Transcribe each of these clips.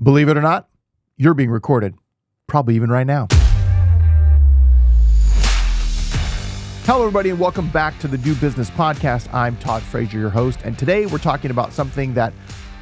Believe it or not, you're being recorded, probably even right now. Hello, everybody, and welcome back to the Do Business Podcast. I'm Todd Frazier, your host, and today we're talking about something that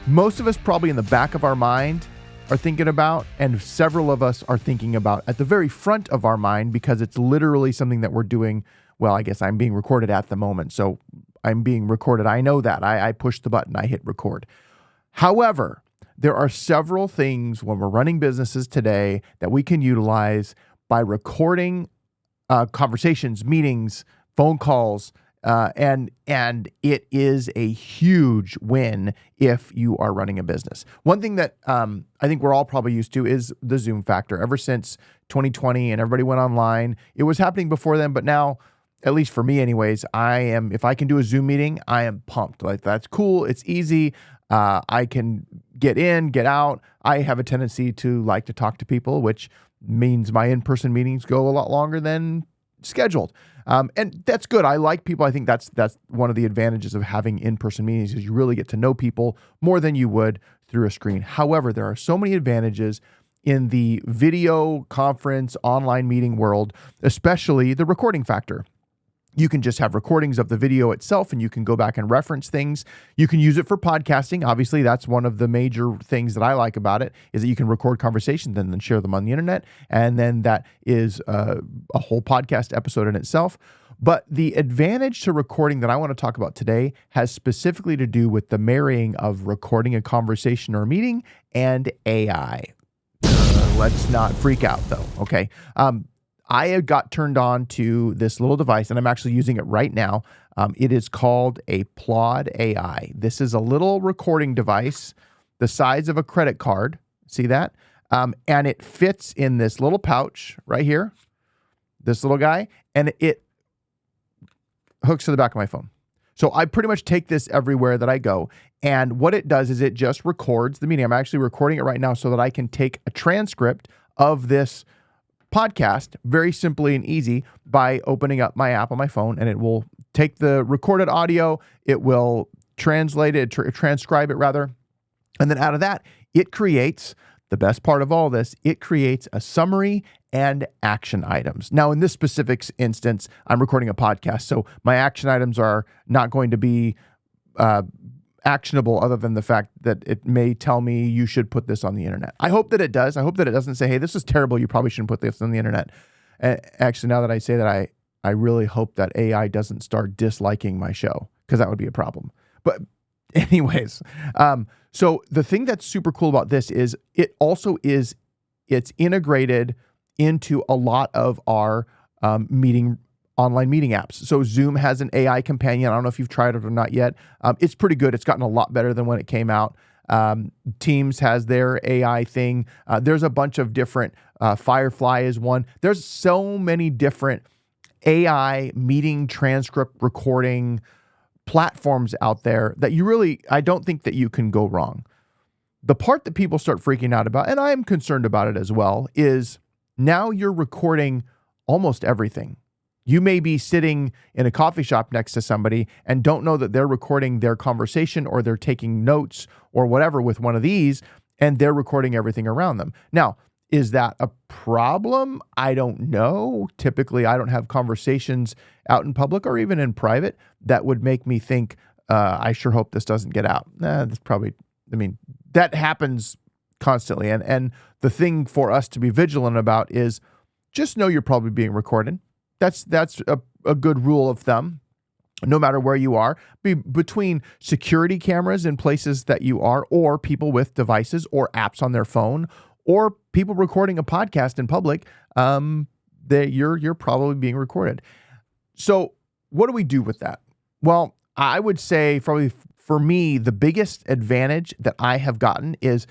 most of us probably in the back of our mind are thinking about, and several of us are thinking about at the very front of our mind because it's literally something that we're doing. Well, I guess I'm being recorded at the moment, so I'm being recorded. I know that. I pushed the button. I hit record. However, there are several things when we're running businesses today that we can utilize by recording conversations, meetings, phone calls, and it is a huge win if you are running a business. One thing that I think we're all probably used to is the Zoom factor. Ever since 2020 and everybody went online, it was happening before then, but now, at least for me anyways, if I can do a Zoom meeting, I am pumped. Like, that's cool. It's easy. I can get in, get out. I have a tendency to like to talk to people, which means my in-person meetings go a lot longer than scheduled. And that's good. I like people. I think that's one of the advantages of having in-person meetings is you really get to know people more than you would through a screen. However, there are so many advantages in the video conference online meeting world, especially the recording factor. You can just have recordings of the video itself and you can go back and reference things. You can use it for podcasting. Obviously, that's one of the major things that I like about it is that you can record conversations and then share them on the internet. And then that is a whole podcast episode in itself. But the advantage to recording that I want to talk about today has specifically to do with the marrying of recording a conversation or a meeting and AI. Let's not freak out though, okay? I got turned on to this little device, and I'm actually using it right now. It is called a PLAUD AI. This is a little recording device the size of a credit card. See that? And it fits in this little pouch right here, this little guy, and it hooks to the back of my phone. So I pretty much take this everywhere that I go. And what it does is it just records the meeting. I'm actually recording it right now so that I can take a transcript of this podcast very simply and easy by opening up my app on my phone, and it will take the recorded audio, it will translate it, transcribe it rather, and then out of that, it creates, the best part of all this, it creates a summary and action items. Now, in this specific instance, I'm recording a podcast, so my action items are not going to be actionable other than the fact that it may tell me you should put this on the internet. I hope that it does. I hope that it doesn't say, hey, this is terrible. You probably shouldn't put this on the internet. Actually, now that I say that, I really hope that AI doesn't start disliking my show because that would be a problem. But anyways, so the thing that's super cool about this is it's integrated into a lot of our online meeting apps. So Zoom has an AI companion. I don't know if you've tried it or not yet. It's pretty good. It's gotten a lot better than when it came out. Teams has their AI thing. There's a bunch of different, Firefly is one. There's so many different AI meeting transcript recording platforms out there that I don't think that you can go wrong. The part that people start freaking out about, and I'm concerned about it as well, is now you're recording almost everything. You may be sitting in a coffee shop next to somebody and don't know that they're recording their conversation or they're taking notes or whatever with one of these, and they're recording everything around them. Now, is that a problem? I don't know. Typically, I don't have conversations out in public or even in private that would make me think, I sure hope this doesn't get out. That's probably, that happens constantly. And the thing for us to be vigilant about is just know you're probably being recorded. That's a good rule of thumb, no matter where you are. Between security cameras in places that you are, or people with devices or apps on their phone, or people recording a podcast in public, that you're probably being recorded. So what do we do with that? Well, I would say probably for me, the biggest advantage that I have gotten is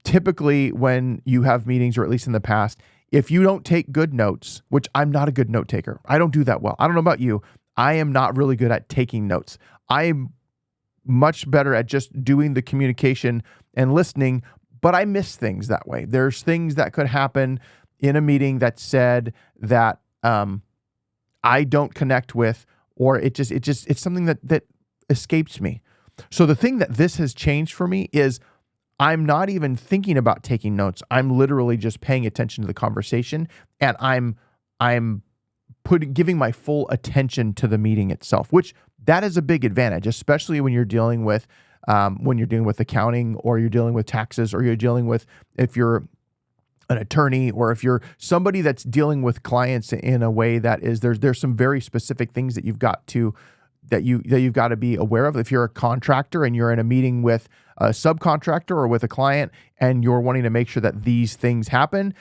typically when you have meetings, or at least in the past, if you don't take good notes, which I'm not a good note taker. I don't do that well. I don't know about you. I am not really good at taking notes. I'm much better at just doing the communication and listening, but I miss things that way. There's things that could happen in a meeting that said that I don't connect with, or it's something that escapes me. So the thing that this has changed for me is I'm not even thinking about taking notes. I'm literally just paying attention to the conversation, and I'm giving my full attention to the meeting itself, which that is a big advantage, especially when you're dealing with accounting, or you're dealing with taxes, or you're dealing with, if you're an attorney, or if you're somebody that's dealing with clients in a way that is, there's some very specific things that you've got to be aware of. If you're a contractor and you're in a meeting with a subcontractor or with a client, and you're wanting to make sure that these things happen,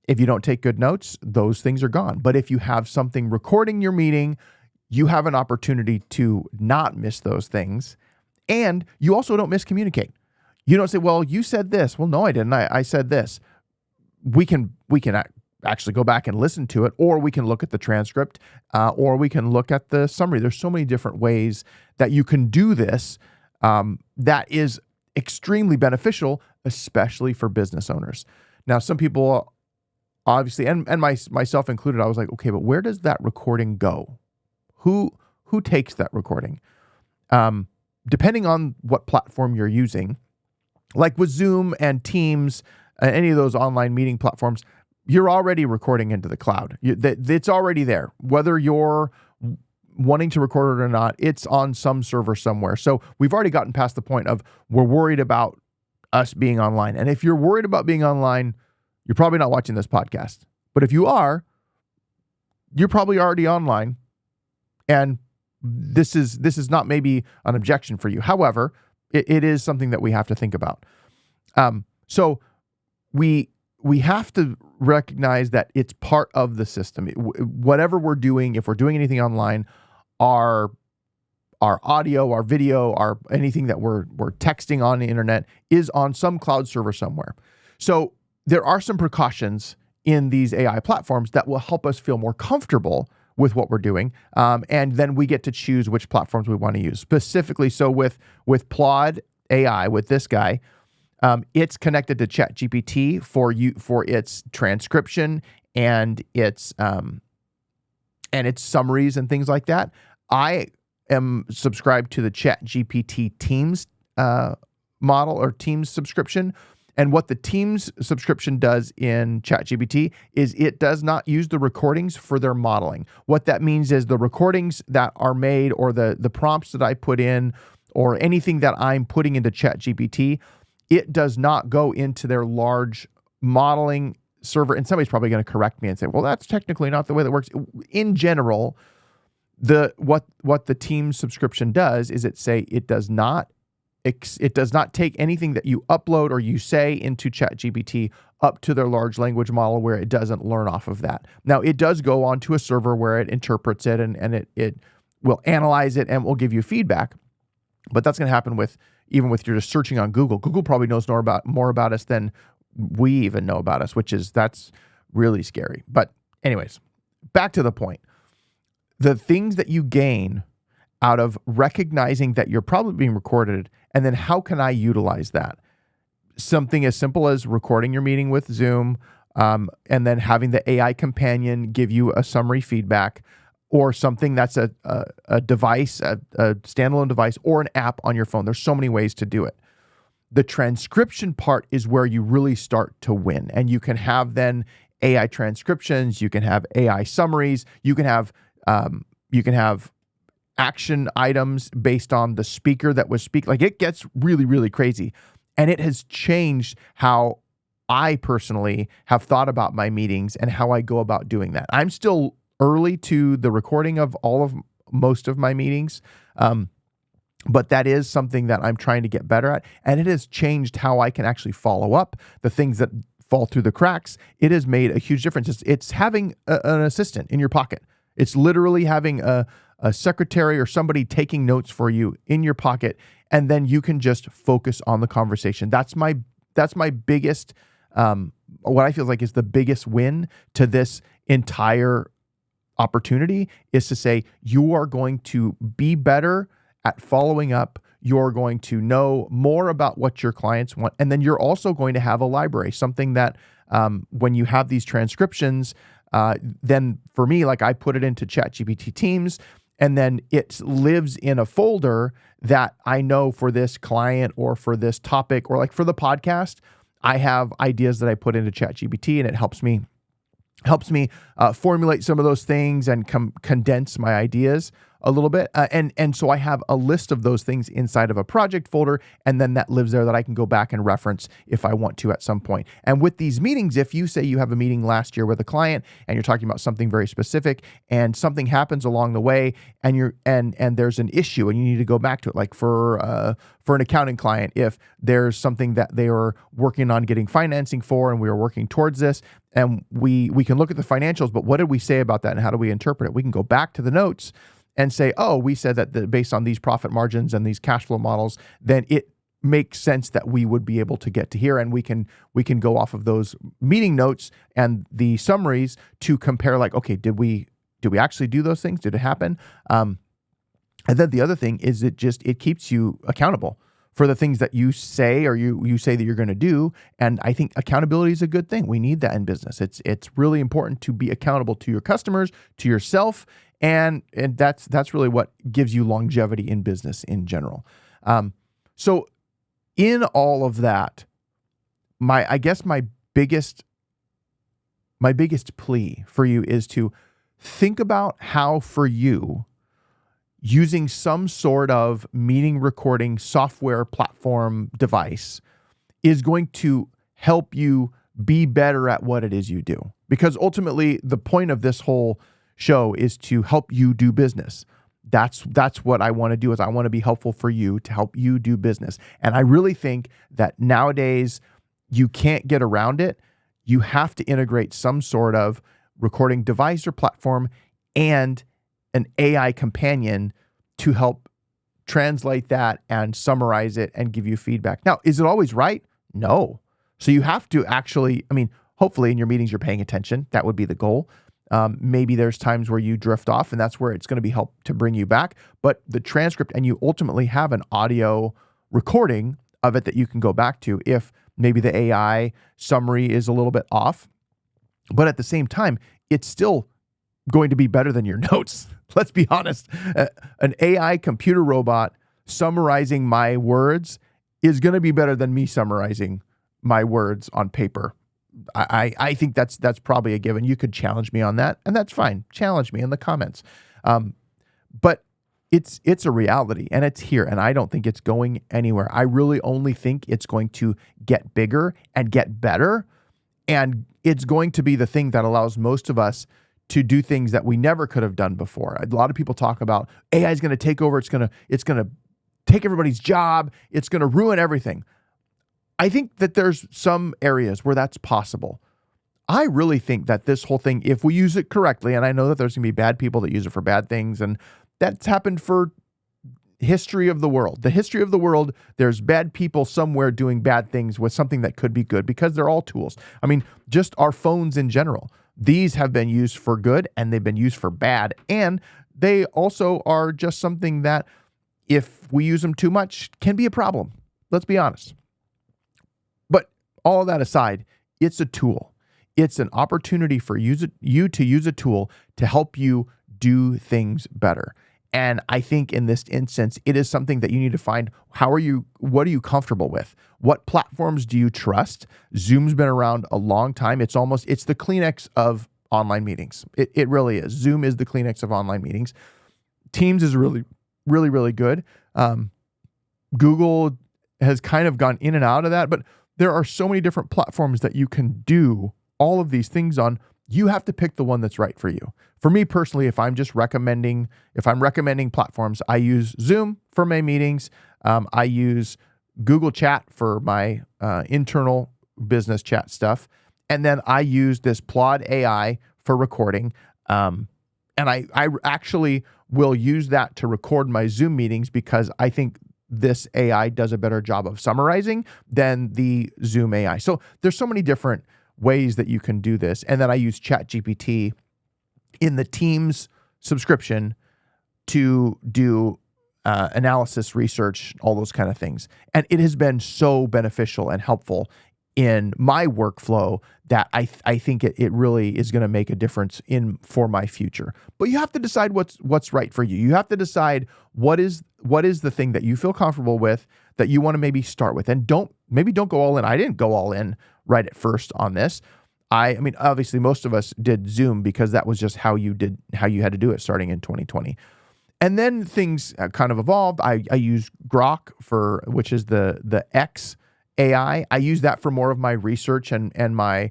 if you don't take good notes, those things are gone. But if you have something recording your meeting, you have an opportunity to not miss those things. And you also don't miscommunicate. You don't say, well, you said this. Well, no, I didn't. I said this. We can actually go back and listen to it, or we can look at the transcript, or we can look at the summary. There's so many different ways that you can do this, that is extremely beneficial, especially for business owners. Now, some people, obviously, and myself included, I was like, okay, but where does that recording go? Who takes that recording? Depending on what platform you're using, like with Zoom and Teams, any of those online meeting platforms, you're already recording into the cloud. It's already there. Whether you're wanting to record it or not, it's on some server somewhere. So we've already gotten past the point of we're worried about us being online. And if you're worried about being online, you're probably not watching this podcast. But if you are, you're probably already online. And this is not maybe an objection for you. However, it is something that we have to think about. So we have to recognize that it's part of the system. Whatever we're doing, if we're doing anything online, our audio, our video, our anything that we're texting on the internet is on some cloud server somewhere. So there are some precautions in these AI platforms that will help us feel more comfortable with what we're doing. And then we get to choose which platforms we want to use. Specifically, so with PLAUD AI, with this guy, it's connected to ChatGPT for its transcription and its summaries and things like that. I am subscribed to the ChatGPT Teams model, or Teams subscription. And what the Teams subscription does in ChatGPT is it does not use the recordings for their modeling. What that means is the recordings that are made, or the prompts that I put in, or anything that I'm putting into ChatGPT, it does not go into their large modeling server. And somebody's probably going to correct me and say, well, that's technically not the way that works. In general, what the Teams subscription does is it does not take anything that you upload or you say into ChatGPT up to their large language model, where it doesn't learn off of that. Now, it does go onto a server where it interprets it, and it will analyze it and will give you feedback. But that's going to happen even with you're just searching on Google. Google probably knows more about us than we even know about us, that's really scary. But anyways, back to the point. The things that you gain out of recognizing that you're probably being recorded, and then how can I utilize that? Something as simple as recording your meeting with Zoom, and then having the AI companion give you a summary feedback, or something that's a device, a standalone device, or an app on your phone. There's so many ways to do it. The transcription part is where you really start to win, and you can have then AI transcriptions, you can have AI summaries, you can have action items based on the speaker that was speaking. Like, it gets really, really crazy. And it has changed how I personally have thought about my meetings and how I go about doing that. I'm still early to the recording of most of my meetings. But that is something that I'm trying to get better at. And it has changed how I can actually follow up the things that fall through the cracks. It has made a huge difference. It's having an assistant in your pocket. It's literally having a secretary or somebody taking notes for you in your pocket, and then you can just focus on the conversation. That's my biggest, what I feel like is the biggest win to this entire opportunity, is to say you are going to be better at following up. You're going to know more about what your clients want, and then you're also going to have a library, something that when you have these transcriptions, then for me, like, I put it into ChatGPT Teams, And then it lives in a folder that I know for this client or for this topic, or like for the podcast, I have ideas that I put into ChatGPT, and it helps me formulate some of those things and condense my ideas a little bit. And so I have a list of those things inside of a project folder, and then that lives there that I can go back and reference if I want to at some point. And with these meetings, if you say you have a meeting last year with a client and you're talking about something very specific, and something happens along the way, and there's an issue and you need to go back to it, like for an accounting client, if there's something that they are working on getting financing for, and we are working towards this, and we can look at the financials, but what did we say about that and how do we interpret it? We can go back to the notes and say, oh, we said that based on these profit margins and these cash flow models, then it makes sense that we would be able to get to here, and we can go off of those meeting notes and the summaries to compare, like, okay, did we actually do those things? Did it happen? And then the other thing is it keeps you accountable for the things that you say, or you say that you're going to do. And I think accountability is a good thing. We need that in business. It's really important to be accountable to your customers, to yourself, and that's really what gives you longevity in business in general. So in all of that, my biggest plea for you is to think about how, for you, using some sort of meeting recording software platform device is going to help you be better at what it is you do. Because ultimately, the point of this whole show is to help you do business. That's what I want to do, is I want to be helpful for you, to help you do business. And I really think that nowadays you can't get around it. You have to integrate some sort of recording device or platform and an AI companion to help translate that and summarize it and give you feedback. Now, is it always right? No. So you have to actually, hopefully in your meetings you're paying attention. That would be the goal. Maybe there's times where you drift off, and that's where it's going to be help to bring you back. But the transcript, and you ultimately have an audio recording of it that you can go back to if maybe the AI summary is a little bit off. But at the same time, it's still going to be better than your notes. Let's be honest. An AI computer robot summarizing my words is going to be better than me summarizing my words on paper. I think that's probably a given. You could challenge me on that, and that's fine. Challenge me in the comments. But it's a reality, and it's here, and I don't think it's going anywhere. I really only think it's going to get bigger and get better, and it's going to be the thing that allows most of us to do things that we never could have done before. A lot of people talk about AI is going to take over. It's going to take everybody's job. It's going to ruin everything. I think that there's some areas where that's possible. I really think that this whole thing, if we use it correctly, and I know that there's going to be bad people that use it for bad things, and that's happened for history of the world. The history of the world, there's bad people somewhere doing bad things with something that could be good, because they're all tools. Just our phones in general. These have been used for good, and they've been used for bad. And they also are just something that, if we use them too much, can be a problem. Let's be honest. But all of that aside, it's a tool. It's an opportunity for you to use a tool to help you do things better. And I think in this instance, it is something that you need to find. What are you comfortable with? What platforms do you trust? Zoom's been around a long time. It's the Kleenex of online meetings. It really is. Zoom is the Kleenex of online meetings. Teams is really, really, really good. Google has kind of gone in and out of that, but there are so many different platforms that you can do all of these things on. You have to pick the one that's right for you. For me personally, if I'm recommending platforms, I use Zoom for my meetings. I use Google Chat for my internal business chat stuff. And then I use this PLAUD AI for recording. And I actually will use that to record my Zoom meetings, because I think this AI does a better job of summarizing than the Zoom AI. So there's so many different ways that you can do this. And then I use ChatGPT in the Teams subscription to do analysis, research, all those kind of things. And it has been so beneficial and helpful in my workflow that I think it really is going to make a difference for my future. But you have to decide what's right for you. You have to decide what is the thing that you feel comfortable with, that you want to maybe start with, and don't go all in. I didn't go all in right at first on this. I mean, obviously most of us did Zoom because that was just how you had to do it starting in 2020. And then things kind of evolved. I use Grok which is the X AI. I use that for more of my research and my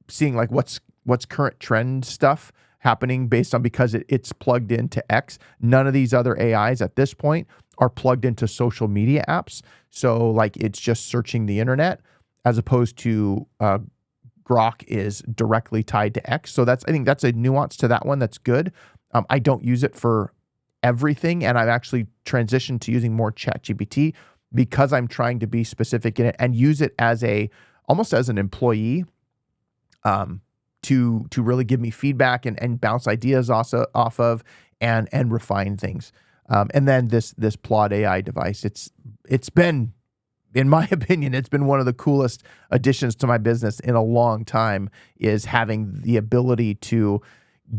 seeing like what's current trend stuff happening because it's plugged into X. None of these other AIs at this point are plugged into social media apps. So like it's just searching the internet, as opposed to Grok is directly tied to X. So I think that's a nuance to that one that's good. I don't use it for everything, and I've actually transitioned to using more ChatGPT because I'm trying to be specific in it and use it almost as an employee to really give me feedback and bounce ideas also off of and refine things. And then this PLAUD AI device, it's been, in my opinion, it's been one of the coolest additions to my business in a long time, is having the ability to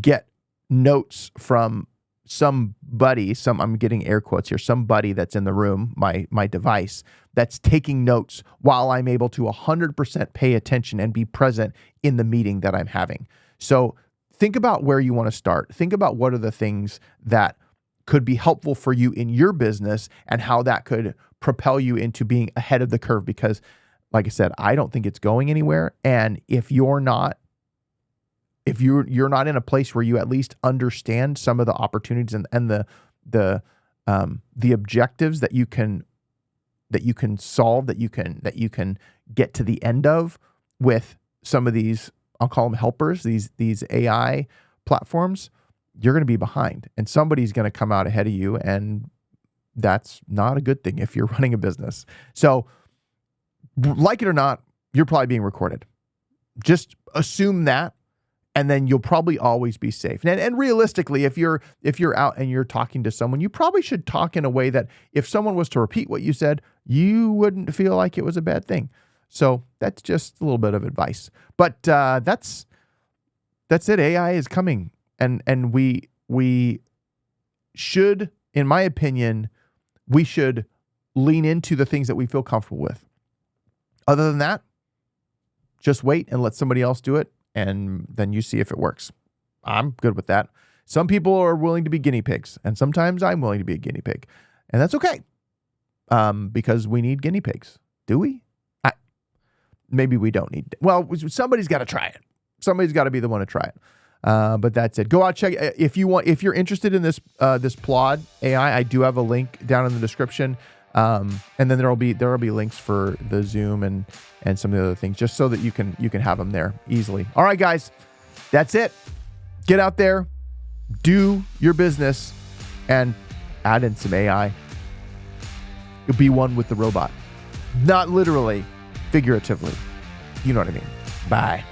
get notes from somebody, I'm getting air quotes here, somebody that's in the room, my device, that's taking notes while I'm able to 100% pay attention and be present in the meeting that I'm having. So think about where you want to start. Think about what are the things that could be helpful for you in your business and how that could propel you into being ahead of the curve. Because like I said, I don't think it's going anywhere. And if you're not in a place where you at least understand some of the opportunities and the objectives that you can solve, that you can get to the end of with some of these, I'll call them helpers, these AI platforms, you're going to be behind, and somebody's going to come out ahead of you, and that's not a good thing if you're running a business. So, like it or not, you're probably being recorded. Just assume that, and then you'll probably always be safe. And realistically, if you're out and you're talking to someone, you probably should talk in a way that if someone was to repeat what you said, you wouldn't feel like it was a bad thing. So that's just a little bit of advice. But that's it. AI is coming, and we should, in my opinion, we should lean into the things that we feel comfortable with. Other than that, just wait and let somebody else do it, and then you see if it works. I'm good with that. Some people are willing to be guinea pigs, and sometimes I'm willing to be a guinea pig, and that's okay, because we need guinea pigs. Do we? Maybe we don't need. Well, somebody's got to try it. Somebody's got to be the one to try it. But that's it. Go out, check if you're interested in this PLAUD AI. I do have a link down in the description, and then there will be links for the Zoom and some of the other things, just so that you can have them there easily. All right, guys, that's it. Get out there, do your business, and add in some AI. You'll be one with the robot, not literally, figuratively. You know what I mean. Bye.